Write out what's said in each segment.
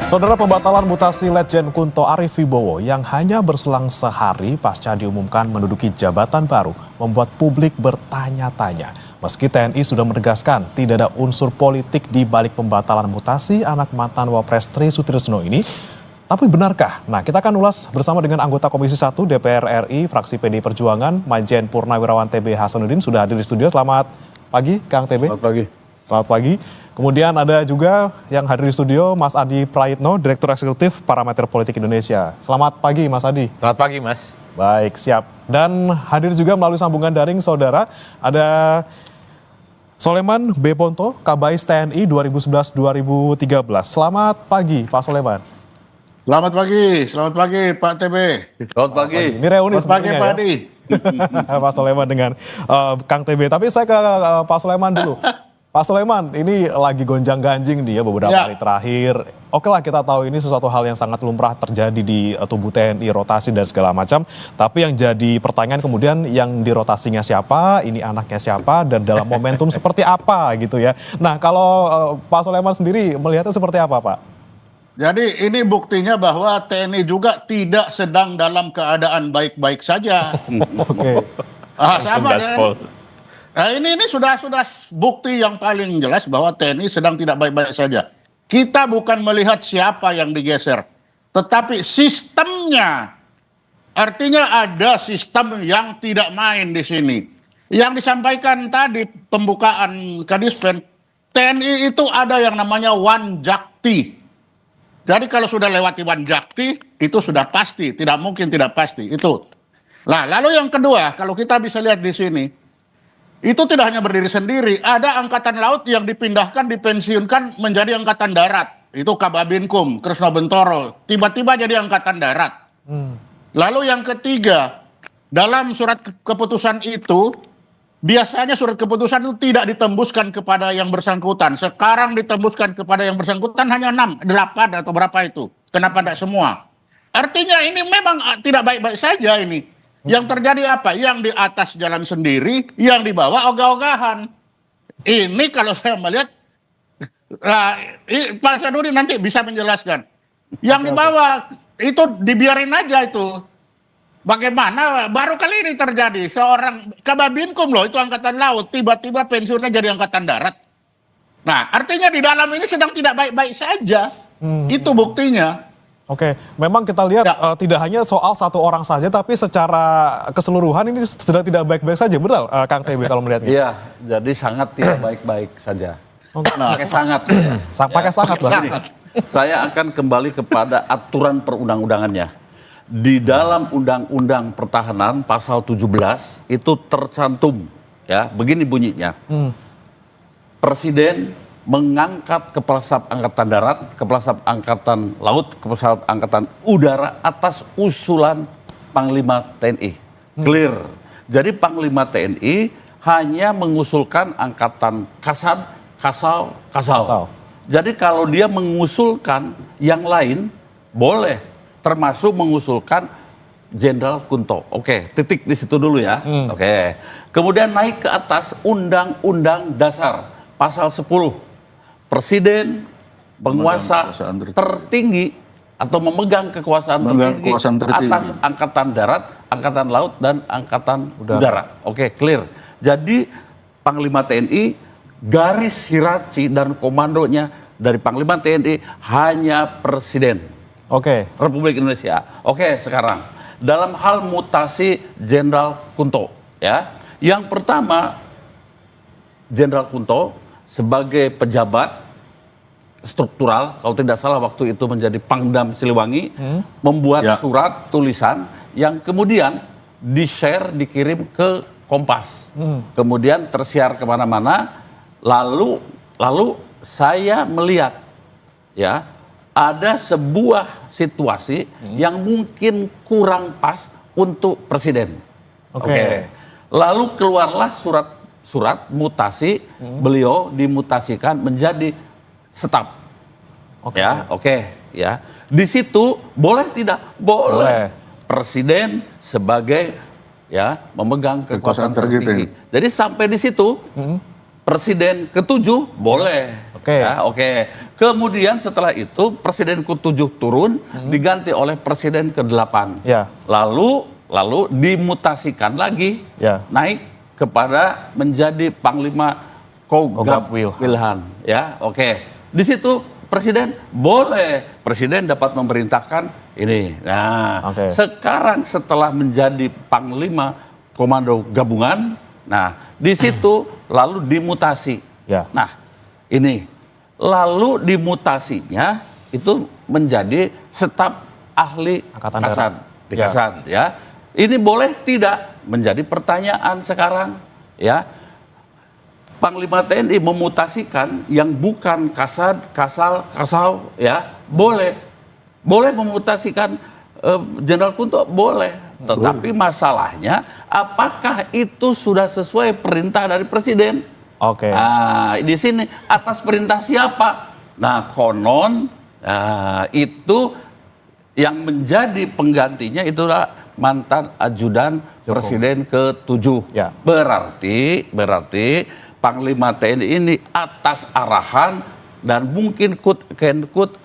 Saudara, pembatalan mutasi Letjen Kunto Arief Wibowo yang hanya berselang sehari pasca diumumkan menduduki jabatan baru membuat publik bertanya-tanya. Meski TNI sudah menegaskan tidak ada unsur politik di balik pembatalan mutasi anak mantan Wapres Tri Sutrisno ini, tapi benarkah? Nah, kita akan ulas bersama dengan anggota Komisi 1 DPR RI, fraksi PDI Perjuangan, Majen Purnawirawan TB Hasanuddin sudah hadir di studio. Selamat pagi, Kang TB. Selamat pagi. Selamat pagi. Kemudian ada juga yang hadir di studio, Mas Adi Praitno, Direktur Eksekutif Parameter Politik Indonesia. Selamat pagi, Mas Adi. Selamat pagi, Mas. Baik, siap. Dan hadir juga melalui sambungan daring, Saudara, ada Soleman B. Ponto, Kabais TNI 2011-2013. Selamat pagi, Pak Soleman. Selamat pagi Pak TB. Selamat pagi. Ini reuni Selamat pagi Pak Adi. Pak Soleman dengan Kang TB. Tapi saya ke Pak Soleman dulu. Pak Soleman, ini lagi gonjang-ganjing dia beberapa hari terakhir. Oke lah, kita tahu ini sesuatu hal yang sangat lumrah terjadi di tubuh TNI, rotasi dan segala macam. Tapi yang jadi pertanyaan kemudian yang dirotasinya siapa, ini anaknya siapa, dan dalam momentum seperti apa gitu ya. Nah, kalau Pak Soleman sendiri melihatnya seperti apa, Pak? Jadi ini buktinya bahwa TNI juga tidak sedang dalam keadaan baik-baik saja. Oke. Sama ya. Nah, ini sudah bukti yang paling jelas bahwa TNI sedang tidak baik-baik saja. Kita bukan melihat siapa yang digeser, tetapi sistemnya. Artinya ada sistem yang tidak main di sini. Yang disampaikan tadi pembukaan Kadispen, TNI itu ada yang namanya Wanjakti. Jadi kalau sudah lewati Wanjakti, itu sudah pasti, tidak mungkin tidak pasti itu. Nah, lalu yang kedua, kalau kita bisa lihat di sini, itu tidak hanya berdiri sendiri, ada angkatan laut yang dipindahkan, dipensiunkan menjadi angkatan darat. Itu Kababinkum, Kresno Bentoro, tiba-tiba jadi angkatan darat. Lalu yang ketiga, dalam surat keputusan itu, biasanya surat keputusan itu tidak ditembuskan kepada yang bersangkutan. Sekarang ditembuskan kepada yang bersangkutan hanya 6, 8 atau berapa itu. Kenapa tidak semua? Artinya ini memang tidak baik-baik saja ini. Yang terjadi apa? Yang di atas jalan sendiri, yang di bawah ogah-ogahan. Ini kalau saya melihat, Pak Hasanuddin nanti bisa menjelaskan. Yang di bawah itu dibiarin aja itu. Bagaimana baru kali ini terjadi seorang Kababinkum loh, itu angkatan laut, tiba-tiba pensiunnya jadi angkatan darat. Nah, artinya di dalam ini sedang tidak baik-baik saja. Itu buktinya. Oke, memang kita lihat tidak hanya soal satu orang saja, tapi secara keseluruhan ini sedang tidak baik-baik saja, betul Kang TB kalau melihatnya? Iya, jadi sangat tidak baik-baik saja. Pakai sangat. Pakai sangat, Bang. Saya akan kembali kepada aturan perundang-undangannya. Di dalam Undang-Undang Pertahanan pasal 17 itu tercantum, ya, begini bunyinya. Presiden mengangkat Kepala Staf Angkatan Darat, Kepala Staf Angkatan Laut, Kepala Staf Angkatan Udara atas usulan Panglima TNI. Clear. Jadi Panglima TNI hanya mengusulkan Angkatan Kasal. Jadi kalau dia mengusulkan yang lain, boleh. Termasuk mengusulkan Jenderal Kunto. Oke, titik di situ dulu ya. Oke. Kemudian naik ke atas Undang-Undang Dasar pasal 10. Presiden penguasa tertinggi atau memegang kekuasaan tertinggi atas Angkatan Darat, Angkatan Laut, dan Angkatan Udara. Oke, clear. Jadi Panglima TNI, garis hierarki dan komandonya dari Panglima TNI hanya Presiden. Oke. Republik Indonesia. Oke, sekarang dalam hal mutasi Jenderal Kunto, ya. Yang pertama, Jenderal Kunto sebagai pejabat struktural, kalau tidak salah waktu itu menjadi Pangdam Siliwangi, membuat surat tulisan yang kemudian di-share, dikirim ke Kompas. Kemudian tersiar kemana-mana, lalu saya melihat, ya, ada sebuah situasi yang mungkin kurang pas untuk Presiden. Oke. Lalu keluarlah surat mutasi, beliau dimutasikan menjadi staf. Ya. Di situ boleh tidak? Boleh. Presiden sebagai memegang kekuasaan tertinggi. Jadi sampai di situ Presiden ke-7 boleh. Oke. Ya, oke. Kemudian setelah itu Presiden ke-7 turun diganti oleh Presiden ke-8. Ya. Lalu dimutasikan lagi Ya. naik kepada menjadi Panglima Kogab Wilhan. Ya, oke. Di situ Presiden dapat memerintahkan ini. Nah, Oke. sekarang setelah menjadi Panglima Komando Gabungan, nah di situ lalu dimutasi. Ya. Nah, ini lalu dimutasinya itu menjadi staf ahli Angkatan Kasat, Darat. di Kasat, ya. Ini boleh tidak menjadi pertanyaan sekarang, ya. Panglima TNI memutasikan yang bukan kasal, ya, boleh memutasikan Jenderal Kunto, boleh. Tetapi masalahnya, apakah itu sudah sesuai perintah dari Presiden? Oke. Nah, di sini atas perintah siapa? Nah, konon itu yang menjadi penggantinya itulah mantan ajudan Presiden ke-7. Ya. Berarti Panglima TNI ini atas arahan dan mungkin kut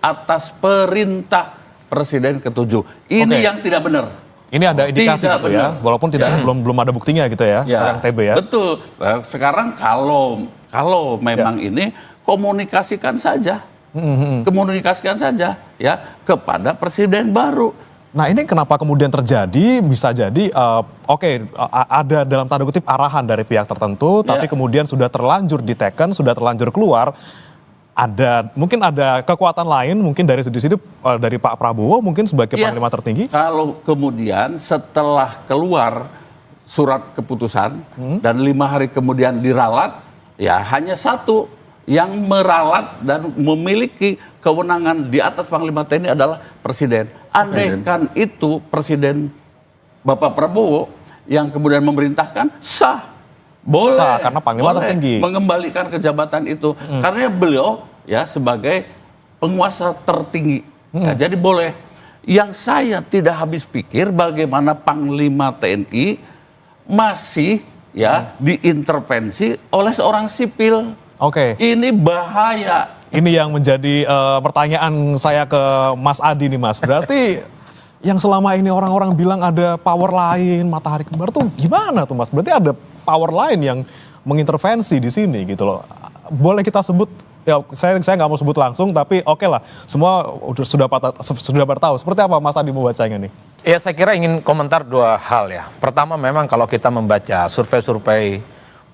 atas perintah Presiden ke-7. Ini Oke. yang tidak benar. Ini ada indikasi Tidak gitu ya, benar. walaupun belum ada buktinya gitu ya, Kang TB ya. Betul. Nah, sekarang kalau memang ini komunikasikan saja. Komunikasikan saja ya kepada presiden baru. Nah ini kenapa kemudian terjadi, bisa jadi ada dalam tanda kutip arahan dari pihak tertentu, tapi kemudian sudah terlanjur diteken, sudah terlanjur keluar, mungkin ada kekuatan lain, mungkin dari situ dari Pak Prabowo mungkin sebagai panglima tertinggi. Kalau kemudian setelah keluar surat keputusan dan 5 hari kemudian diralat, ya hanya satu yang meralat dan memiliki kewenangan di atas Panglima TNI adalah Presiden. Andaikan itu Presiden Bapak Prabowo yang kemudian memerintahkan, sah. Boleh. Sah, karena Panglima tertinggi. Mengembalikan ke jabatan itu. Karena beliau ya sebagai penguasa tertinggi. Ya, jadi boleh. Yang saya tidak habis pikir bagaimana Panglima TNI masih diintervensi oleh seorang sipil. Oke. Ini bahaya. Ini yang menjadi pertanyaan saya ke Mas Adi nih Mas. Berarti yang selama ini orang-orang bilang ada power lain, matahari kembar tuh gimana tuh Mas? Berarti ada power lain yang mengintervensi di sini gitu loh. Boleh kita sebut, ya saya nggak mau sebut langsung, tapi oke lah. Semua sudah pada tahu. Seperti apa Mas Adi membacanya nih? Ya saya kira ingin komentar dua hal ya. Pertama memang kalau kita membaca survei-survei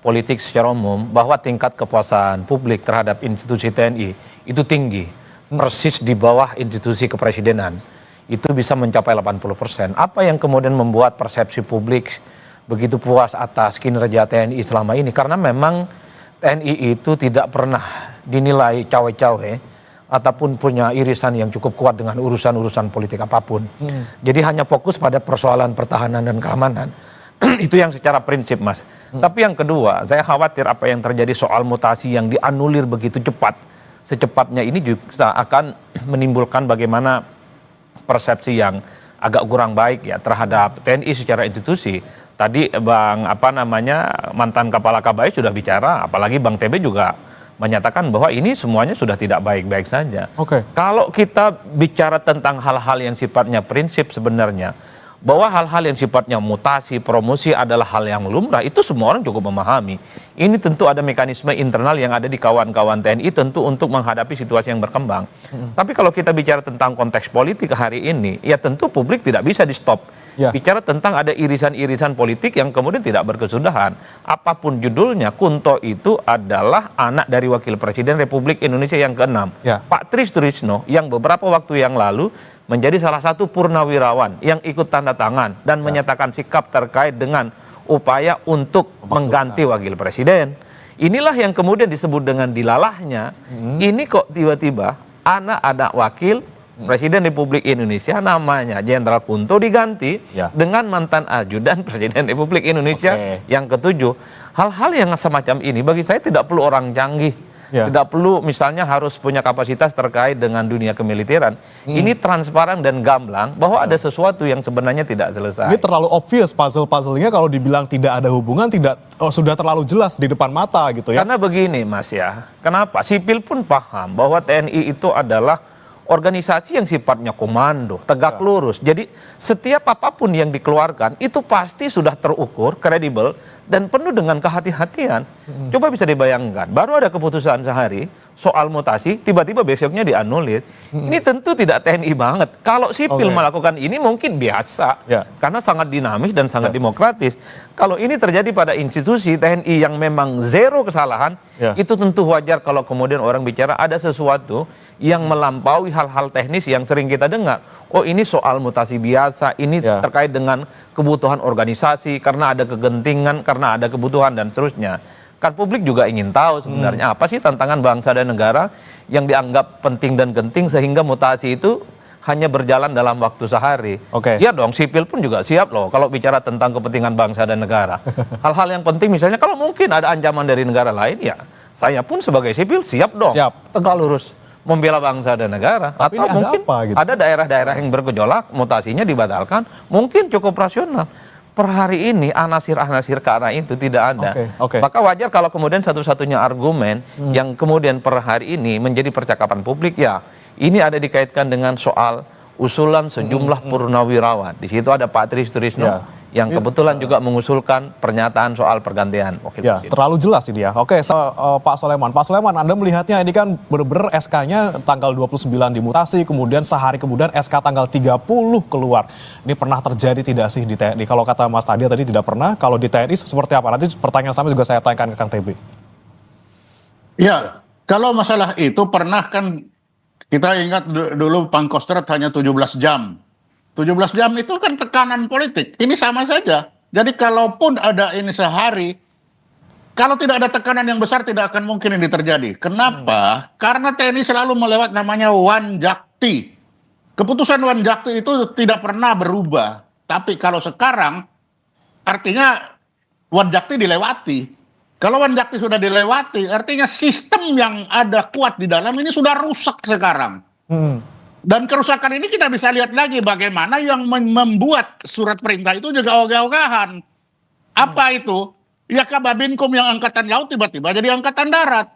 politik secara umum bahwa tingkat kepuasan publik terhadap institusi TNI itu tinggi, persis di bawah institusi kepresidenan. Itu bisa mencapai 80%. Apa yang kemudian membuat persepsi publik begitu puas atas kinerja TNI selama ini? Karena memang TNI itu tidak pernah dinilai cawe-cawe ataupun punya irisan yang cukup kuat dengan urusan-urusan politik apapun. Jadi hanya fokus pada persoalan pertahanan dan keamanan. Itu yang secara prinsip Mas. Tapi yang kedua, saya khawatir apa yang terjadi soal mutasi yang dianulir begitu cepat. Secepatnya ini juga akan menimbulkan bagaimana persepsi yang agak kurang baik ya terhadap TNI secara institusi. Tadi mantan Kepala Kabais sudah bicara, apalagi Bang TB juga menyatakan bahwa ini semuanya sudah tidak baik-baik saja. Oke. Kalau kita bicara tentang hal-hal yang sifatnya prinsip sebenarnya, bahwa hal-hal yang sifatnya mutasi, promosi adalah hal yang lumrah, itu semua orang cukup memahami. Ini tentu ada mekanisme internal yang ada di kawan-kawan TNI tentu untuk menghadapi situasi yang berkembang. Tapi kalau kita bicara tentang konteks politik hari ini, ya tentu publik tidak bisa di-stop. Ya. Bicara tentang ada irisan-irisan politik yang kemudian tidak berkesudahan. Apapun judulnya, Kunto itu adalah anak dari Wakil Presiden Republik Indonesia yang ke-6. Ya. Pak Tris Trisno yang beberapa waktu yang lalu menjadi salah satu purnawirawan yang ikut tanda tangan dan menyatakan sikap terkait dengan upaya untuk mengganti wakil presiden. Inilah yang kemudian disebut dengan dilalahnya. Ini kok tiba-tiba anak wakil Presiden Republik Indonesia namanya Jenderal Kunto diganti dengan mantan ajudan Presiden Republik Indonesia yang ke-7. Hal-hal yang semacam ini bagi saya tidak perlu orang canggih. Ya. Tidak perlu misalnya harus punya kapasitas terkait dengan dunia kemiliteran. Ini transparan dan gamblang bahwa ada sesuatu yang sebenarnya tidak selesai. Ini terlalu obvious puzzle-puzzlenya kalau dibilang tidak ada hubungan, sudah terlalu jelas di depan mata gitu ya. Karena begini Mas ya, kenapa? Sipil pun paham bahwa TNI itu adalah organisasi yang sifatnya komando, tegak lurus. Jadi setiap apapun yang dikeluarkan itu pasti sudah terukur, kredibel, dan penuh dengan kehati-hatian. Coba bisa dibayangkan, baru ada keputusan sehari soal mutasi, tiba-tiba besoknya dianulir. Ini tentu tidak TNI banget. Kalau sipil melakukan ini mungkin biasa, karena sangat dinamis dan sangat demokratis. Kalau ini terjadi pada institusi TNI yang memang zero kesalahan, itu tentu wajar kalau kemudian orang bicara ada sesuatu yang melampaui hal-hal teknis yang sering kita dengar. Oh, ini soal mutasi biasa, ini terkait dengan kebutuhan organisasi, karena ada kegentingan, karena ada kebutuhan, dan seterusnya. Kan publik juga ingin tahu sebenarnya apa sih tantangan bangsa dan negara yang dianggap penting dan genting sehingga mutasi itu hanya berjalan dalam waktu sehari. Ya dong, sipil pun juga siap loh kalau bicara tentang kepentingan bangsa dan negara. Hal-hal yang penting misalnya kalau mungkin ada ancaman dari negara lain, ya saya pun sebagai sipil siap dong. Tegak lurus membela bangsa dan negara. Tapi atau mungkin ada daerah-daerah yang bergejolak, mutasinya dibatalkan, mungkin cukup rasional. Per hari ini anasir-anasir ke arah itu tidak ada. Maka wajar kalau kemudian satu-satunya argumen yang kemudian per hari ini menjadi percakapan publik, ya ini ada dikaitkan dengan soal usulan sejumlah purnawirawan. Di situ ada Pak Tri Sutrisno yang kebetulan juga mengusulkan pernyataan soal pergantian wakil presiden. Terlalu jelas ini ya. Pak Soleman. Pak Soleman, Anda melihatnya ini kan benar-benar SK-nya tanggal 29 dimutasi, kemudian sehari kemudian SK tanggal 30 keluar. Ini pernah terjadi tidak sih di TNI? Kalau kata Mas Tadia tadi tidak pernah, kalau di TNI seperti apa? Nanti pertanyaan sama juga saya tanyakan ke Kang TB. Ya, kalau masalah itu pernah kan kita ingat dulu Pangkostrat hanya 17 jam. 17 jam itu kan tekanan politik. Ini sama saja. Jadi kalaupun ada ini sehari, kalau tidak ada tekanan yang besar tidak akan mungkin ini terjadi. Kenapa? Karena TNI selalu melewat namanya Wanjakti. Keputusan Wanjakti itu tidak pernah berubah. Tapi kalau sekarang artinya Wanjakti dilewati. Kalau Wanjakti sudah dilewati, artinya sistem yang ada kuat di dalam ini sudah rusak sekarang. Dan kerusakan ini kita bisa lihat lagi bagaimana yang membuat surat perintah itu juga ogah-ogahan. Apa itu? Ya Kababinkum yang angkatan laut tiba-tiba jadi angkatan darat.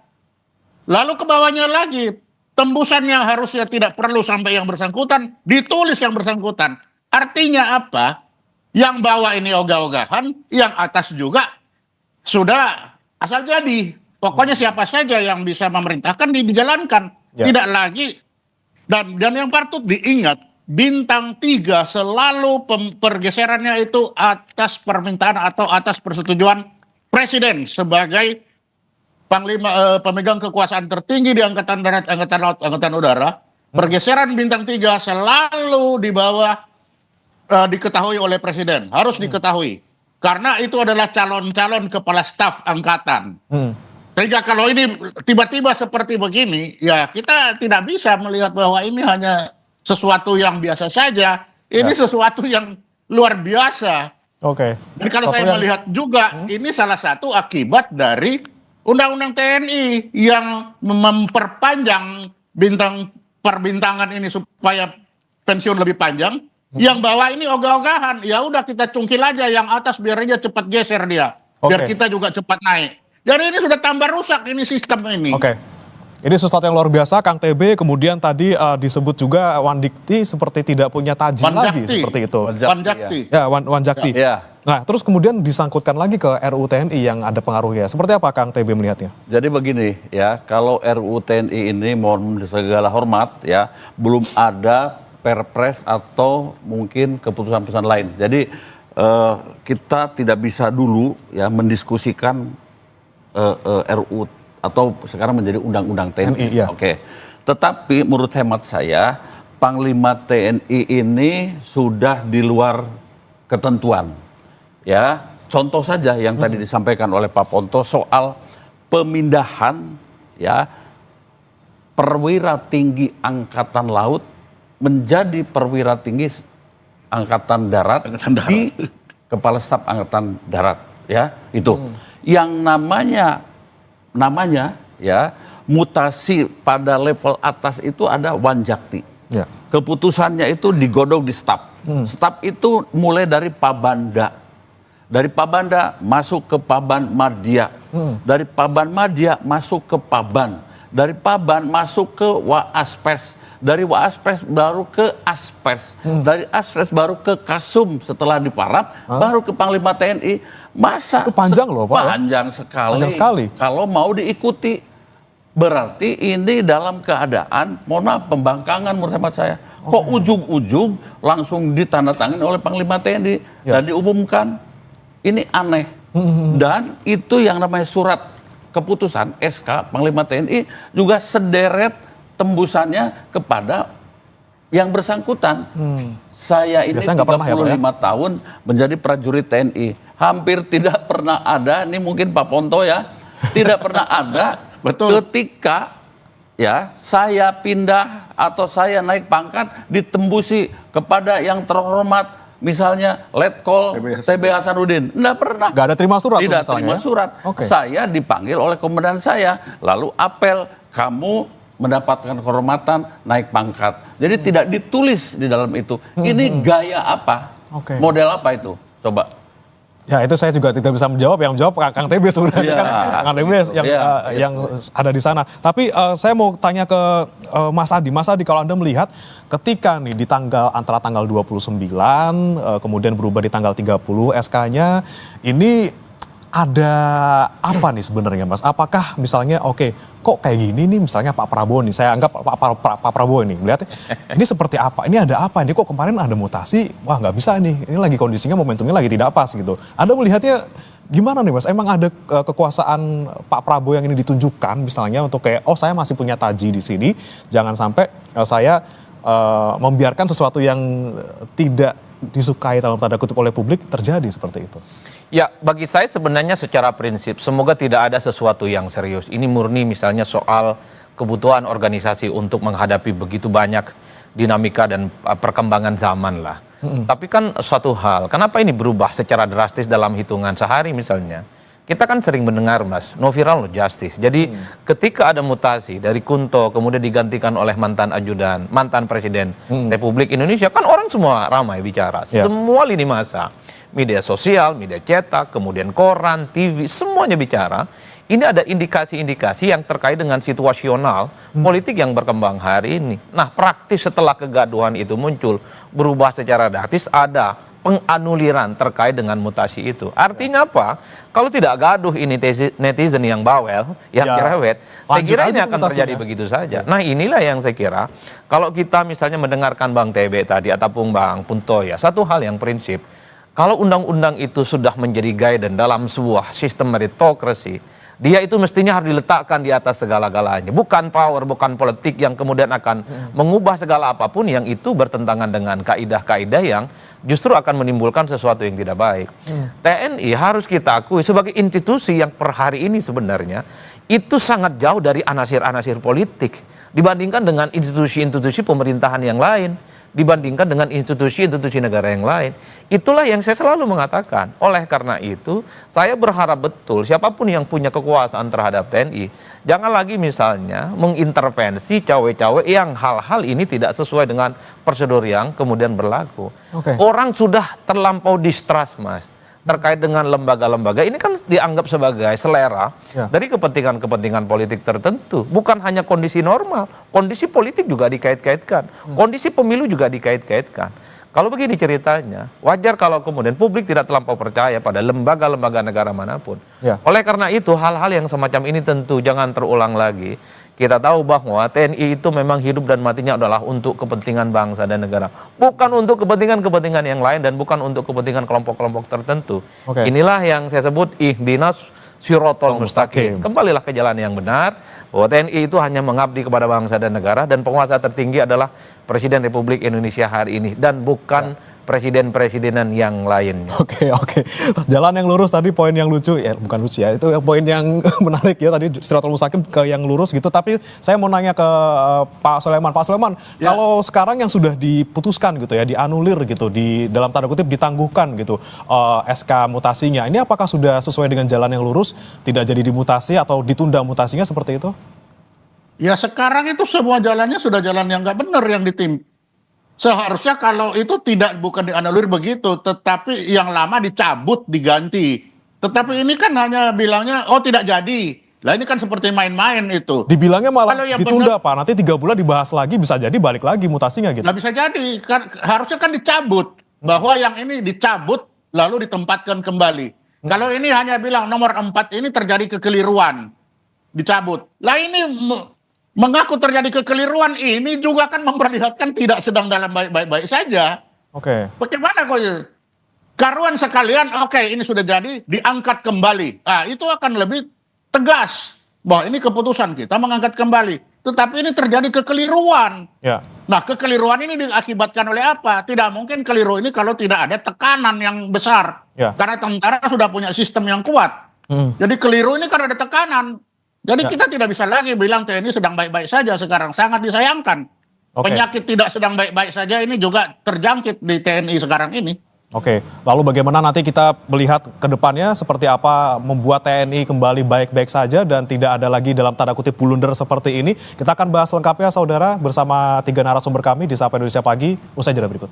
Lalu ke bawahnya lagi, tembusannya harusnya tidak perlu sampai yang bersangkutan, ditulis yang bersangkutan. Artinya apa? Yang bawah ini ogah-ogahan, yang atas juga sudah asal jadi. Pokoknya siapa saja yang bisa memerintahkan dijalankan. Tidak lagi. Dan yang patut diingat, bintang 3 selalu pergeserannya itu atas permintaan atau atas persetujuan presiden sebagai panglima pemegang kekuasaan tertinggi di angkatan darat, angkatan laut, angkatan udara. Pergeseran bintang 3 selalu di bawah diketahui oleh presiden, harus diketahui. Karena itu adalah calon-calon kepala staf angkatan. Sehingga kalau ini tiba-tiba seperti begini, ya kita tidak bisa melihat bahwa ini hanya sesuatu yang biasa saja. Ini sesuatu yang luar biasa. Dan kalau saya melihat juga, ini salah satu akibat dari Undang-Undang TNI yang memperpanjang perbintangan ini supaya pensiun lebih panjang. Yang bawah ini ogah-ogahan. Ya udah kita cungkil aja yang atas biar aja cepat geser dia. Biar kita juga cepat naik. Jadi ini sudah tambah rusak ini sistem ini. Ini sesuatu yang luar biasa, Kang TB. Kemudian tadi disebut juga Wandikti seperti tidak punya taji lagi seperti itu. Wanjakti. Ya, Wanjakti. Nah, terus kemudian disangkutkan lagi ke RUU TNI yang ada pengaruhnya. Seperti apa Kang TB melihatnya? Jadi begini ya, kalau RUU TNI ini mohon segala hormat ya, belum ada perpres atau mungkin keputusan-keputusan lain. Jadi kita tidak bisa dulu ya mendiskusikan RUU atau sekarang menjadi undang-undang TNI. Tetapi menurut hemat saya, Panglima TNI ini sudah di luar ketentuan. Ya, contoh saja yang tadi disampaikan oleh Pak Ponto soal pemindahan ya perwira tinggi angkatan laut menjadi perwira tinggi angkatan darat di Kepala Staf Angkatan Darat ya itu. Yang namanya ya mutasi pada level atas itu ada Wanjakti. Ya. Keputusannya itu digodok di staf. Staf itu mulai dari Pabanda. Dari Pabanda masuk ke Paban Madya. Dari Paban Madya masuk ke Paban. Dari Paban masuk ke Waaspers. Dari Waaspers baru ke Aspers. Dari Aspers baru ke Kasum setelah diparap, baru ke Panglima TNI. Masa Itu panjang loh, Pak, ya? Panjang sekali. Panjang sekali. Kalau mau diikuti. Berarti ini dalam keadaan, mohon maaf, pembangkangan menurut hemat saya. Kok ujung-ujung langsung ditandatangani oleh Panglima TNI dan diumumkan. Ini aneh. Dan itu yang namanya surat keputusan SK Panglima TNI juga sederet tembusannya kepada yang bersangkutan. Saya ini Biasanya nggak pernah ya, Pak, 35 tahun menjadi prajurit TNI. Hampir tidak pernah ada, ini mungkin Pak Ponto ya, tidak pernah ada Betul. ketika ya saya pindah atau saya naik pangkat ditembusi kepada yang terhormat, misalnya Letkol TB Hasanuddin. Nggak pernah. Nggak ada terima surat tuh Tidak misalnya, terima ya? surat. Oke. Saya dipanggil oleh komandan saya, lalu apel, kamu mendapatkan kehormatan naik pangkat. Jadi tidak ditulis di dalam itu. Ini gaya apa? Oke. Model apa itu? Coba. Ya itu saya juga tidak bisa menjawab, yang menjawab Kang TB sebenarnya Iya. kan, Kang TB yang ada di sana. Tapi saya mau tanya ke Mas Adi. Mas Adi, kalau Anda melihat ketika nih di antara tanggal 29 kemudian berubah di tanggal 30 SK-nya, ini ada apa nih sebenarnya, Mas? Apakah misalnya kok kayak gini nih misalnya Pak Prabowo nih, saya anggap Pak Prabowo ini melihatnya ini seperti apa? Ini ada apa? Ini kok kemarin ada mutasi? Wah, nggak bisa nih. Ini lagi kondisinya, momentumnya lagi tidak pas gitu. Anda melihatnya gimana nih, Mas? Emang ada kekuasaan Pak Prabowo yang ini ditunjukkan misalnya untuk kayak saya masih punya taji di sini, jangan sampai saya membiarkan sesuatu yang tidak disukai dalam tanda kutip oleh publik terjadi seperti itu. Ya, bagi saya sebenarnya secara prinsip, semoga tidak ada sesuatu yang serius. Ini murni misalnya soal kebutuhan organisasi untuk menghadapi begitu banyak dinamika dan perkembangan zaman lah. Tapi kan suatu hal, kenapa ini berubah secara drastis dalam hitungan sehari misalnya? Kita kan sering mendengar, Mas, no viral no justice. Jadi ketika ada mutasi dari Kunto kemudian digantikan oleh mantan ajudan, mantan presiden Republik Indonesia, kan orang semua ramai bicara. Ya. Semua lini masa, media sosial, media cetak, kemudian koran, TV, semuanya bicara. Ini ada indikasi-indikasi yang terkait dengan situasional politik yang berkembang hari ini. Nah, praktis setelah kegaduhan itu muncul, berubah secara drastis, ada penganuliran terkait dengan mutasi itu. Artinya apa? Kalau tidak gaduh ini netizen yang bawel, yang cerewet, saya kira ini akan terjadi begitu saja. Nah, inilah yang saya kira, kalau kita misalnya mendengarkan Bang TB tadi ataupun Bang Punto ya, satu hal yang prinsip, kalau undang-undang itu sudah menjadi guidance dalam sebuah sistem meritokrasi, dia itu mestinya harus diletakkan di atas segala-galanya. Bukan power, bukan politik yang kemudian akan mengubah segala apapun yang itu bertentangan dengan kaidah-kaidah yang justru akan menimbulkan sesuatu yang tidak baik. TNI harus kita akui sebagai institusi yang per hari ini sebenarnya itu sangat jauh dari anasir-anasir politik dibandingkan dengan institusi-institusi pemerintahan yang lain, dibandingkan dengan institusi-institusi negara yang lain. Itulah yang saya selalu mengatakan. Oleh karena itu, saya berharap betul siapapun yang punya kekuasaan terhadap TNI, jangan lagi misalnya mengintervensi cawe-cawe yang hal-hal ini tidak sesuai dengan prosedur yang kemudian berlaku. Orang sudah terlampau distrust, Mas, terkait dengan lembaga-lembaga. Ini kan dianggap sebagai selera dari kepentingan-kepentingan politik tertentu. Bukan hanya kondisi normal, kondisi politik juga dikait-kaitkan. Kondisi pemilu juga dikait-kaitkan. Kalau begini ceritanya, wajar kalau kemudian publik tidak terlampau percaya pada lembaga-lembaga negara manapun. Oleh karena itu, hal-hal yang semacam ini tentu jangan terulang lagi. Kita tahu bahwa TNI itu memang hidup dan matinya adalah untuk kepentingan bangsa dan negara. Bukan untuk kepentingan-kepentingan yang lain dan bukan untuk kepentingan kelompok-kelompok tertentu. Inilah yang saya sebut ihdinas sirotol mustaqim. Kembalilah ke jalan yang benar, bahwa TNI itu hanya mengabdi kepada bangsa dan negara dan penguasa tertinggi adalah Presiden Republik Indonesia hari ini dan bukan presiden-presidenan yang lainnya. Oke. Jalan yang lurus tadi, poin yang lucu, ya bukan lucu ya, itu poin yang menarik ya tadi, Siratul Mustaqim ke yang lurus gitu. Tapi saya mau nanya ke Pak Soleman. Pak Soleman, kalau sekarang yang sudah diputuskan gitu ya, dianulir gitu, di dalam tanda kutip ditangguhkan gitu SK mutasinya, ini apakah sudah sesuai dengan jalan yang lurus, tidak jadi dimutasi atau ditunda mutasinya seperti itu? Ya sekarang itu semua jalannya sudah jalan yang nggak benar yang ditim. Seharusnya kalau itu bukan dianulir begitu, tetapi yang lama dicabut, diganti. Tetapi ini kan hanya bilangnya, oh tidak jadi. Lah ini kan seperti main-main itu. Dibilangnya malah Kalau yang ditunda Pak, nanti 3 bulan dibahas lagi, bisa jadi balik lagi mutasinya gitu. Nggak bisa jadi, kan, harusnya kan dicabut. Bahwa yang ini dicabut, lalu ditempatkan kembali. Kalau ini hanya bilang nomor 4 ini terjadi kekeliruan, dicabut. Lah ini mengaku terjadi kekeliruan, ini juga kan memperlihatkan tidak sedang dalam baik-baik saja. Oke. Bagaimana kok ya? Karuan sekalian, oke ini sudah jadi, diangkat kembali. Nah itu akan lebih tegas bahwa ini keputusan kita mengangkat kembali. Tetapi ini terjadi kekeliruan. Ya. Nah kekeliruan ini diakibatkan oleh apa? Tidak mungkin keliru ini kalau tidak ada tekanan yang besar. Ya. Karena tentara sudah punya sistem yang kuat. Jadi keliru ini karena ada tekanan. Jadi kita tidak bisa lagi bilang TNI sedang baik-baik saja sekarang. Sangat disayangkan. Oke. Penyakit tidak sedang baik-baik saja ini juga terjangkit di TNI sekarang ini. Oke, lalu bagaimana nanti kita melihat ke depannya seperti apa membuat TNI kembali baik-baik saja dan tidak ada lagi dalam tanda kutip blunder seperti ini. Kita akan bahas lengkapnya saudara bersama 3 narasumber kami di Sapa Indonesia Pagi. Usai jeda berikut.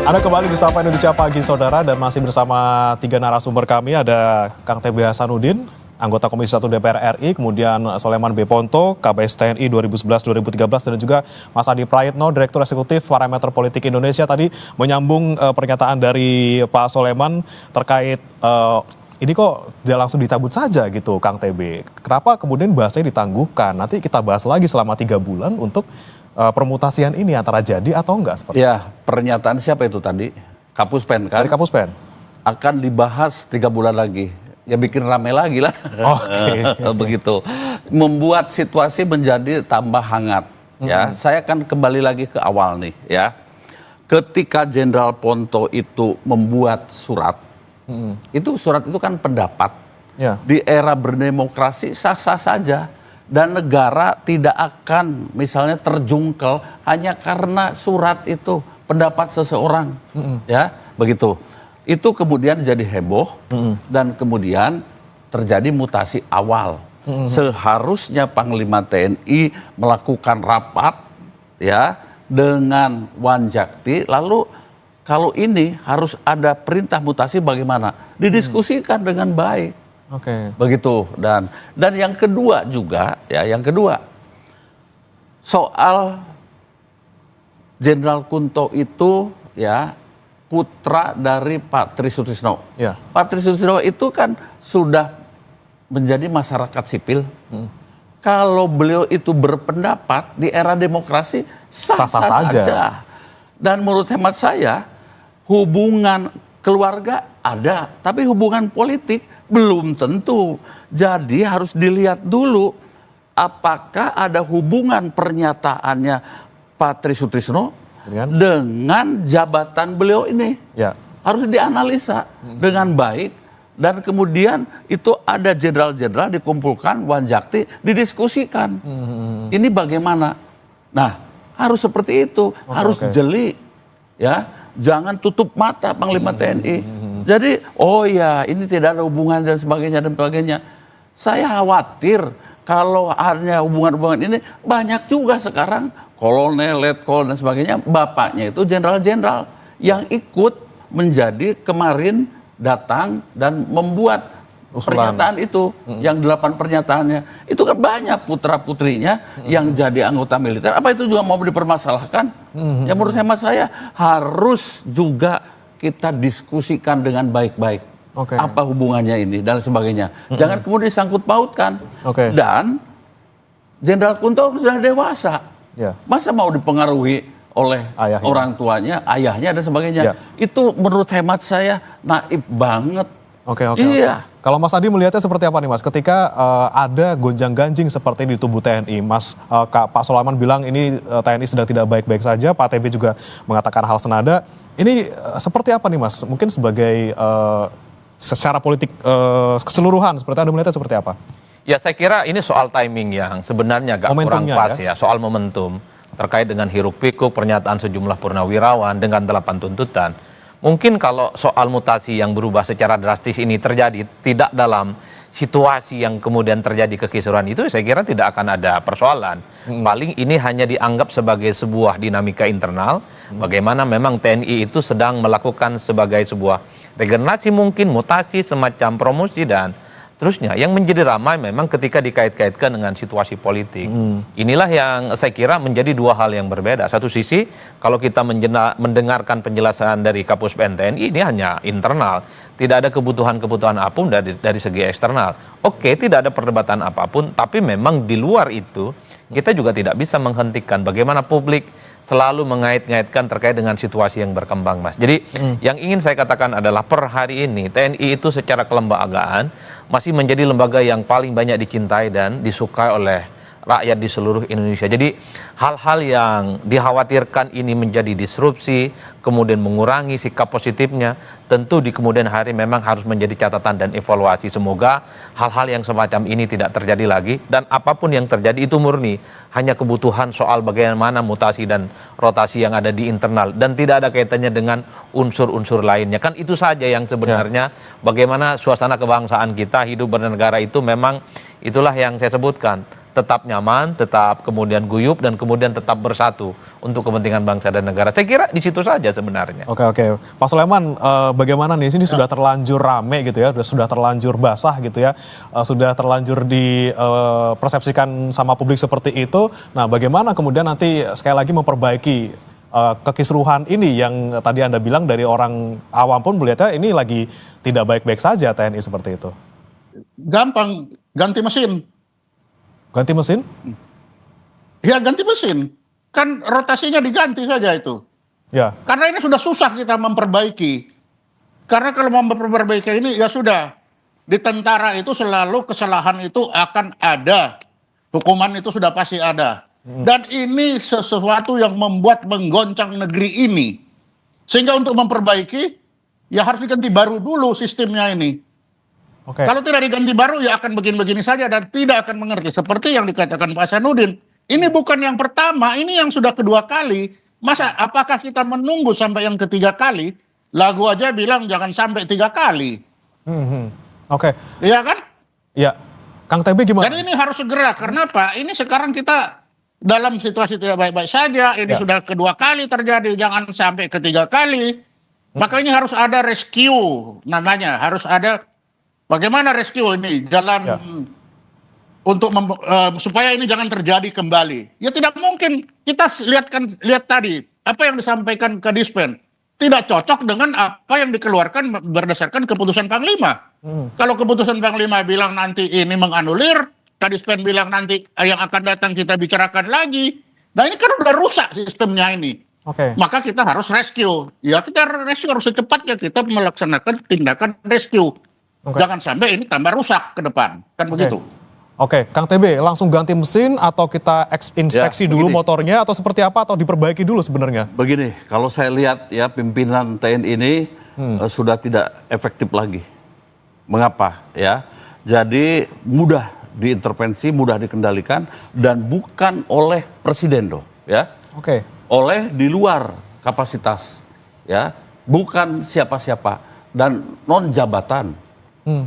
Anda kembali di Sapa Indonesia Pagi saudara dan masih bersama 3 narasumber kami. Ada Kang TB Hasanuddin, anggota Komisi 1 DPR RI, kemudian Soleman B. Ponto, Kabais TNI 2011-2013, dan juga Mas Adi Praitno, Direktur Eksekutif Parameter Politik Indonesia. Tadi menyambung pernyataan dari Pak Soleman terkait ini kok tidak langsung dicabut saja gitu Kang TB. Kenapa kemudian bahasanya ditangguhkan? Nanti kita bahas lagi selama 3 bulan untuk permutasian ini antara jadi atau enggak seperti Ya, pernyataan siapa itu tadi? Kapuspen kan? dari Kapuspen. Akan dibahas 3 bulan lagi. Ya bikin rame lagi lah. Oke. Begitu. Membuat situasi menjadi tambah hangat. Ya, saya akan kembali lagi ke awal nih ya. Ketika Jenderal Ponto itu membuat surat, itu surat itu kan pendapat. Ya. Di era berdemokrasi sah-sah saja. Dan negara tidak akan misalnya terjungkel hanya karena surat itu pendapat seseorang, ya begitu. Itu kemudian jadi heboh dan kemudian terjadi mutasi awal. Seharusnya Panglima TNI melakukan rapat, ya dengan Wanjakti. Lalu kalau ini harus ada perintah mutasi bagaimana? Didiskusikan dengan baik. Oke. Begitu. Dan yang kedua juga ya, yang kedua soal Jenderal Kunto itu ya putra dari Pak Tri Sutrisno. Ya. Pak Tri Sutrisno itu kan sudah menjadi masyarakat sipil. Kalau beliau itu berpendapat di era demokrasi sah-sah saja. Dan menurut hemat saya hubungan keluarga ada, tapi hubungan politik belum tentu. Jadi harus dilihat dulu apakah ada hubungan pernyataannya Pak Tri Sutrisno dengan jabatan beliau ini. Ya. Harus dianalisa dengan baik dan kemudian itu ada jenderal-jenderal dikumpulkan, Wanjakti didiskusikan. Ini bagaimana? Nah, harus seperti itu, harus jeli ya. Jangan tutup mata Panglima TNI. Jadi, oh ya ini tidak ada hubungan dan sebagainya. Saya khawatir kalau hanya hubungan-hubungan ini banyak juga sekarang kolonel, letkol dan sebagainya. Bapaknya itu jenderal-jenderal yang ikut menjadi kemarin datang dan membuat pernyataan itu. Yang 8 pernyataannya. Itu kan banyak putra-putrinya yang jadi anggota militer. Apa itu juga mau dipermasalahkan? Ya menurut hemat saya harus juga kita diskusikan dengan baik-baik. Apa hubungannya ini dan sebagainya. Jangan kemudian disangkut pautkan. Dan Jenderal Kunto sudah dewasa. Masa mau dipengaruhi oleh orang tuanya, ayahnya dan sebagainya. Itu menurut hemat saya naif banget. Iya. Kalau Mas Adi melihatnya seperti apa nih Mas? Ketika ada gonjang-ganjing seperti di tubuh TNI, Pak Soleman bilang ini TNI sedang tidak baik-baik saja, Pak TB juga mengatakan hal senada. Ini seperti apa nih Mas? Mungkin sebagai secara politik keseluruhan, seperti Anda melihatnya seperti apa? Ya saya kira ini soal timing yang sebenarnya agak kurang pas ya, soal momentum. terkait dengan hiruk pikuk pernyataan sejumlah purnawirawan dengan 8 tuntutan. Mungkin kalau soal mutasi yang berubah secara drastis ini terjadi tidak dalam situasi yang kemudian terjadi kekisruhan itu, saya kira tidak akan ada persoalan. Paling ini hanya dianggap sebagai sebuah dinamika internal, bagaimana memang TNI itu sedang melakukan sebagai sebuah regenerasi, mungkin mutasi semacam promosi dan terusnya. Yang menjadi ramai memang ketika dikait-kaitkan dengan situasi politik. Inilah yang saya kira menjadi dua hal yang berbeda. Satu sisi, kalau kita mendengarkan penjelasan dari Kapus Pen TNI, ini hanya internal. Tidak ada kebutuhan-kebutuhan apapun dari segi eksternal. Oke, tidak ada perdebatan apapun, tapi memang di luar itu, kita juga tidak bisa menghentikan bagaimana publik selalu mengait-ngaitkan terkait dengan situasi yang berkembang, Mas. Jadi yang ingin saya katakan adalah per hari ini TNI itu secara kelembagaan masih menjadi lembaga yang paling banyak dicintai dan disukai oleh rakyat di seluruh Indonesia. Jadi hal-hal yang dikhawatirkan ini menjadi disrupsi, kemudian mengurangi sikap positifnya, tentu di kemudian hari memang harus menjadi catatan dan evaluasi. Semoga hal-hal yang semacam ini tidak terjadi lagi, dan apapun yang terjadi itu murni hanya kebutuhan soal bagaimana mutasi dan rotasi yang ada di internal, dan tidak ada kaitannya dengan unsur-unsur lainnya. Kan itu saja yang sebenarnya bagaimana suasana kebangsaan kita hidup bernegara itu memang itulah yang saya sebutkan. Tetap nyaman, tetap kemudian guyup, dan kemudian tetap bersatu untuk kepentingan bangsa dan negara. Saya kira di situ saja sebenarnya. Oke. Pak Soleman, bagaimana nih? Ini sudah terlanjur rame gitu ya, sudah terlanjur basah gitu ya, sudah terlanjur dipersepsikan sama publik seperti itu. Nah, bagaimana kemudian nanti sekali lagi memperbaiki kekisruhan ini yang tadi Anda bilang dari orang awam pun melihatnya ini lagi tidak baik-baik saja TNI seperti itu? Gampang, ganti mesin. Ganti mesin? Ya ganti mesin. Kan rotasinya diganti saja itu. Ya. Karena ini sudah susah kita memperbaiki. Karena kalau mau memperbaiki ini ya sudah. Di tentara itu selalu kesalahan itu akan ada. Hukuman itu sudah pasti ada. Dan ini sesuatu yang membuat menggoncang negeri ini. Sehingga untuk memperbaiki ya harus diganti baru dulu sistemnya ini. Oke. Kalau tidak diganti baru ya akan begini-begini saja dan tidak akan mengerti. Seperti yang dikatakan Pak Hasanuddin. Ini bukan yang pertama, ini yang sudah kedua kali. Masa apakah kita menunggu sampai yang ketiga kali? Lagu aja bilang jangan sampai 3 kali. Oke. Iya kan? Ya. Kang TB gimana? Jadi ini harus segera. Kenapa? Ini sekarang kita dalam situasi tidak baik-baik saja. Ini sudah kedua kali terjadi. Jangan sampai ketiga kali. Maka ini harus ada rescue namanya. Harus ada. Bagaimana rescue ini jalan untuk supaya ini jangan terjadi kembali? Ya tidak mungkin. Kita lihat tadi apa yang disampaikan ke Dispen tidak cocok dengan apa yang dikeluarkan berdasarkan keputusan Panglima. Kalau keputusan Panglima bilang nanti ini menganulir, Kadispen bilang nanti yang akan datang kita bicarakan lagi. Nah ini kan udah rusak sistemnya ini. Maka kita harus rescue. Ya kita rescue harus secepatnya kita melaksanakan tindakan rescue. Jangan sampai ini tambah rusak ke depan, kan begitu. Oke, Kang TB, langsung ganti mesin atau kita inspeksi dulu motornya atau seperti apa atau diperbaiki dulu sebenarnya? Begini, kalau saya lihat ya pimpinan TNI ini sudah tidak efektif lagi. Mengapa? Ya, jadi mudah diintervensi, mudah dikendalikan dan bukan oleh presiden loh, ya. Oleh di luar kapasitas, ya, bukan siapa-siapa dan non jabatan.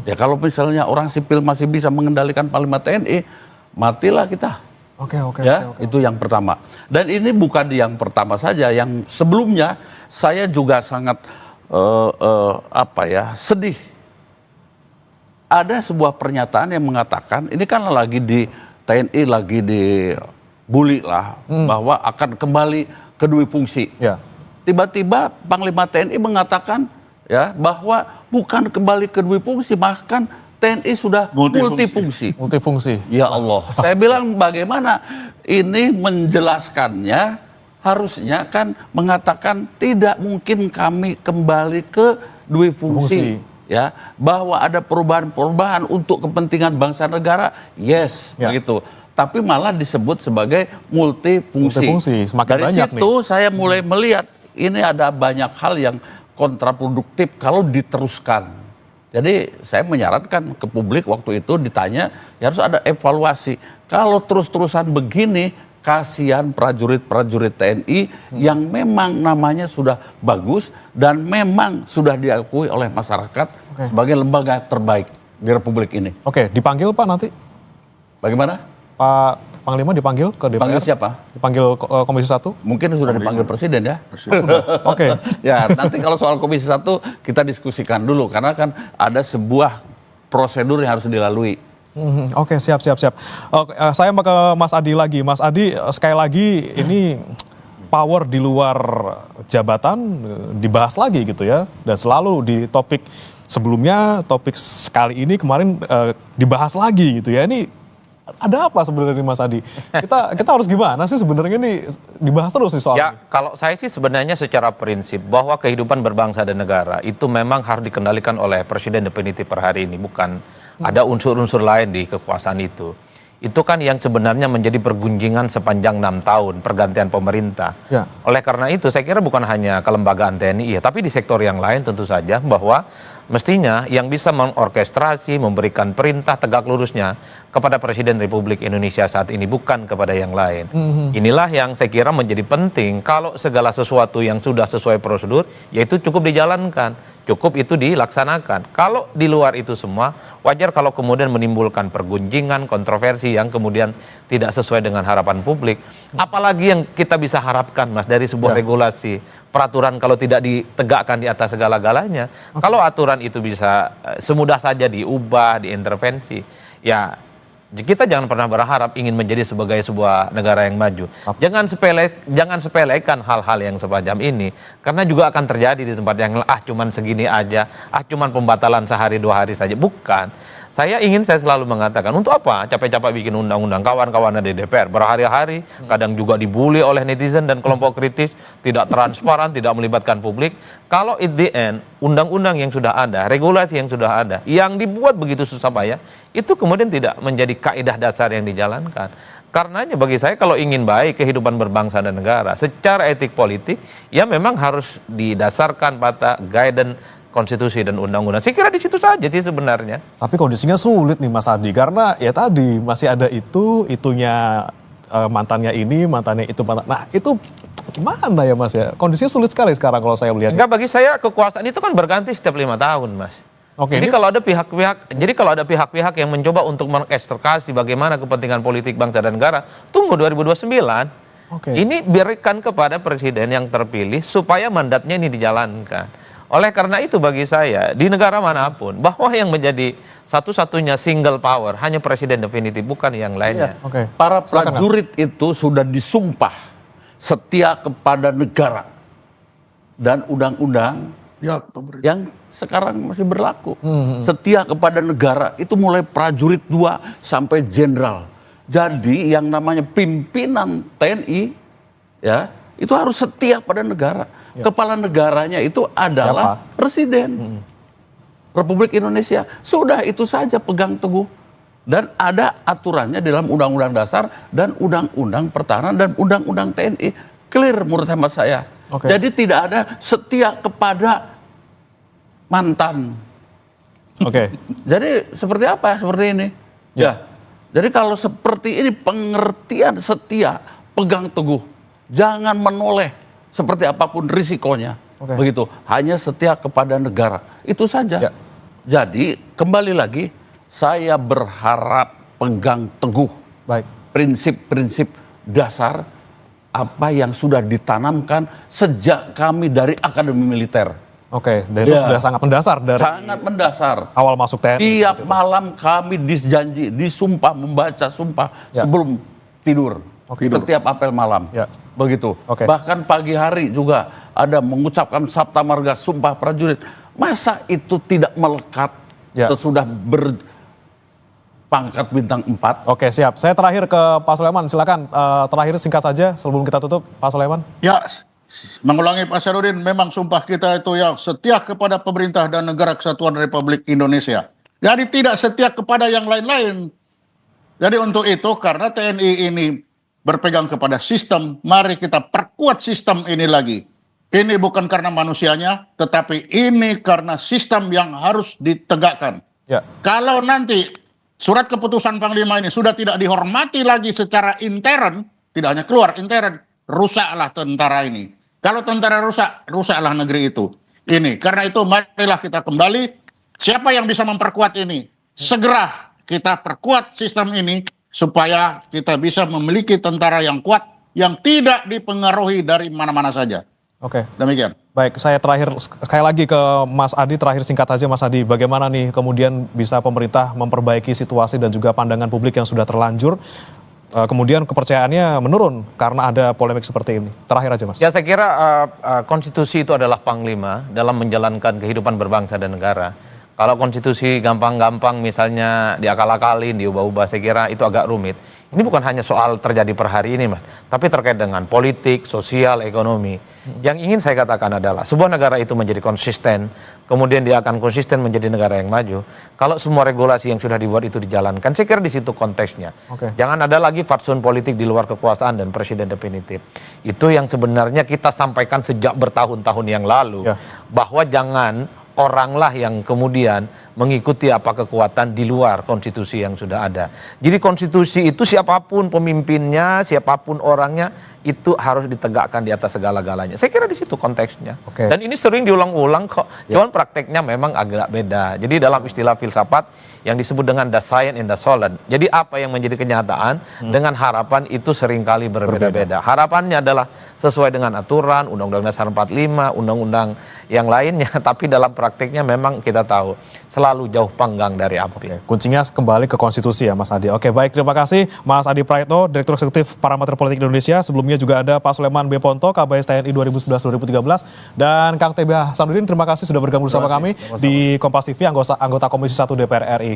Ya kalau misalnya orang sipil masih bisa mengendalikan Panglima TNI, matilah kita. Itu yang pertama. Dan ini bukan yang pertama saja, yang sebelumnya saya juga sangat sedih. Ada sebuah pernyataan yang mengatakan ini kan lagi di TNI lagi dibully lah bahwa akan kembali ke dui fungsi. Tiba-tiba Panglima TNI mengatakan ya bahwa bukan kembali ke dui fungsi, bahkan TNI sudah multifungsi. Ya Allah, saya bilang bagaimana ini menjelaskannya, harusnya kan mengatakan tidak mungkin kami kembali ke dui fungsi. Ya, bahwa ada perubahan-perubahan untuk kepentingan bangsa negara, begitu. Tapi malah disebut sebagai multifungsi. Semakin dari situ nih. Saya mulai melihat ini ada banyak hal yang kontraproduktif kalau diteruskan. Jadi saya menyarankan ke publik waktu itu ditanya, ya harus ada evaluasi. Kalau terus-terusan begini, kasihan prajurit-prajurit TNI yang memang namanya sudah bagus dan memang sudah diakui oleh masyarakat sebagai lembaga terbaik di Republik ini. Oke, dipanggil Pak nanti? Bagaimana? Pak Panglima dipanggil ke DPR? Panggil siapa? Dipanggil Komisi 1? Mungkin sudah dipanggil Presiden ya. Oke. Ya, nanti kalau soal Komisi 1 kita diskusikan dulu karena kan ada sebuah prosedur yang harus dilalui. Oke, siap. Oke, saya mau ke Mas Adi lagi. Mas Adi, sekali lagi ini power di luar jabatan dibahas lagi gitu ya. Dan selalu di topik sebelumnya, topik sekali ini kemarin dibahas lagi gitu ya. Ini ada apa sebenarnya Mas Adi? Kita harus gimana sih sebenarnya ini dibahas terus nih soal Ya, ini? kalau saya sih sebenarnya secara prinsip bahwa kehidupan berbangsa dan negara itu memang harus dikendalikan oleh presiden definitif per hari ini, bukan ada unsur-unsur lain di kekuasaan itu. Itu kan yang sebenarnya menjadi pergunjingan sepanjang 6 tahun pergantian pemerintah. Ya. Oleh karena itu saya kira bukan hanya kelembagaan TNI ya, tapi di sektor yang lain tentu saja bahwa mestinya yang bisa mengorkestrasi, memberikan perintah tegak lurusnya kepada Presiden Republik Indonesia saat ini, bukan kepada yang lain. Inilah yang saya kira menjadi penting kalau segala sesuatu yang sudah sesuai prosedur, yaitu cukup dijalankan, cukup itu dilaksanakan. Kalau di luar itu semua, wajar kalau kemudian menimbulkan pergunjingan, kontroversi yang kemudian tidak sesuai dengan harapan publik. Apalagi yang kita bisa harapkan, Mas, dari sebuah regulasi, peraturan kalau tidak ditegakkan di atas segala-galanya. Kalau aturan itu bisa semudah saja diubah, diintervensi, ya kita jangan pernah berharap ingin menjadi sebagai sebuah negara yang maju. Jangan sepelekan hal-hal yang semacam ini, karena juga akan terjadi di tempat yang cuman segini aja, cuman pembatalan sehari 2 hari saja. Bukan. Saya selalu mengatakan, untuk apa capek-capek bikin undang-undang, kawan-kawan di DPR berhari-hari, kadang juga dibully oleh netizen dan kelompok kritis, tidak transparan, tidak melibatkan publik. Kalau at the end, undang-undang yang sudah ada, regulasi yang sudah ada, yang dibuat begitu susah payah, itu kemudian tidak menjadi kaidah dasar yang dijalankan. Karenanya bagi saya kalau ingin baik kehidupan berbangsa dan negara, secara etik politik, ya memang harus didasarkan pada guidance konstitusi dan undang-undang. Saya kira di situ saja sih sebenarnya. Tapi kondisinya sulit nih Mas Adi, karena ya tadi masih ada itunya mantannya ini, mantannya itu, nah itu gimana ya Mas ya? Kondisinya sulit sekali sekarang kalau saya melihat. Enggak, bagi saya kekuasaan itu kan berganti setiap 5 tahun, Mas. Oke, Jadi kalau ada pihak-pihak yang mencoba untuk mengekstrakasi bagaimana kepentingan politik bangsa dan negara, tunggu 2029. Oke. Ini berikan kepada presiden yang terpilih supaya mandatnya ini dijalankan. Oleh karena itu bagi saya di negara manapun bahwa yang menjadi satu-satunya single power hanya presiden definitif, bukan yang lainnya. Oke. Para prajurit itu sudah disumpah setia kepada negara dan undang-undang yang sekarang masih berlaku. Setia kepada negara itu mulai prajurit 2 sampai jenderal. Jadi yang namanya pimpinan TNI ya itu harus setia pada negara. Kepala negaranya itu adalah presiden Republik Indonesia. Sudah itu saja, pegang teguh. Dan ada aturannya dalam Undang-Undang Dasar dan Undang-Undang Pertahanan dan Undang-Undang TNI. Clear menurut hemat saya. Jadi tidak ada setia kepada mantan. Jadi seperti apa? Seperti ini. Ya. Jadi kalau seperti ini pengertian setia, pegang teguh. Jangan menoleh. Seperti apapun risikonya, begitu. Hanya setia kepada negara, itu saja. Jadi kembali lagi, saya berharap pegang teguh prinsip-prinsip dasar apa yang sudah ditanamkan sejak kami dari Akademi Militer. Dari itu sudah sangat mendasar dari sangat mendasar. Awal masuk TNI. Tiap malam kami disumpah membaca sumpah sebelum tidur. Setiap apel malam, begitu. Bahkan pagi hari juga ada mengucapkan Sabta Marga Sumpah Prajurit. Masa itu tidak melekat sesudah berpangkat bintang 4? Oke, siap. Saya terakhir ke Pak Sulaiman, silakan terakhir singkat saja sebelum kita tutup, Pak Sulaiman. Ya, mengulangi Pak Syarudin, memang sumpah kita itu yang setia kepada pemerintah dan negara kesatuan Republik Indonesia. Jadi tidak setia kepada yang lain-lain. Jadi untuk itu karena TNI ini berpegang kepada sistem, mari kita perkuat sistem ini lagi. Ini bukan karena manusianya, tetapi ini karena sistem yang harus ditegakkan. Kalau nanti surat keputusan Panglima ini sudah tidak dihormati lagi secara intern, tidak hanya keluar, intern, rusaklah tentara ini. Kalau tentara rusak, rusaklah negeri itu. Ini, karena itu marilah kita kembali, siapa yang bisa memperkuat ini? Segera kita perkuat sistem ini, supaya kita bisa memiliki tentara yang kuat, yang tidak dipengaruhi dari mana-mana saja. Oke. Demikian. Baik, saya terakhir sekali lagi ke Mas Adi, terakhir singkat saja Mas Adi, bagaimana nih kemudian bisa pemerintah memperbaiki situasi dan juga pandangan publik yang sudah terlanjur, kemudian kepercayaannya menurun karena ada polemik seperti ini. Terakhir aja Mas. Ya saya kira konstitusi itu adalah panglima dalam menjalankan kehidupan berbangsa dan negara. Kalau konstitusi gampang-gampang misalnya diakal-akalin, diubah-ubah, saya kira itu agak rumit. Ini bukan hanya soal terjadi per hari ini Mas, tapi terkait dengan politik, sosial, ekonomi. Yang ingin saya katakan adalah sebuah negara itu menjadi konsisten, kemudian dia akan konsisten menjadi negara yang maju. Kalau semua regulasi yang sudah dibuat itu dijalankan, saya kira di situ konteksnya. Jangan ada lagi fatsun politik di luar kekuasaan dan presiden definitif. Itu yang sebenarnya kita sampaikan sejak bertahun-tahun yang lalu, bahwa jangan oranglah yang kemudian mengikuti apa kekuatan di luar konstitusi yang sudah ada. Jadi konstitusi itu siapapun pemimpinnya, siapapun orangnya, itu harus ditegakkan di atas segala-galanya. Saya kira di situ konteksnya. Dan ini sering diulang-ulang kok. Cuman prakteknya memang agak beda. Jadi dalam istilah filsafat yang disebut dengan the science and the solent. Jadi apa yang menjadi kenyataan dengan harapan itu seringkali berbeda-beda. Harapannya adalah sesuai dengan aturan, Undang-Undang Dasar 45, undang-undang yang lainnya. Tapi dalam prakteknya memang kita tahu selalu jauh panggang dari api. Kuncinya kembali ke konstitusi ya Mas Adi. Oke, baik, terima kasih Mas Adi Praetno, Direktur Eksekutif Parameter Politik Indonesia. Sebelumnya juga ada Pak Suleman B. Ponto, Kabais TNI 2011-2013. Dan Kang TB Hasanuddin, terima kasih sudah bergabung bersama kami di Kompas TV, anggota Komisi 1 DPR RI.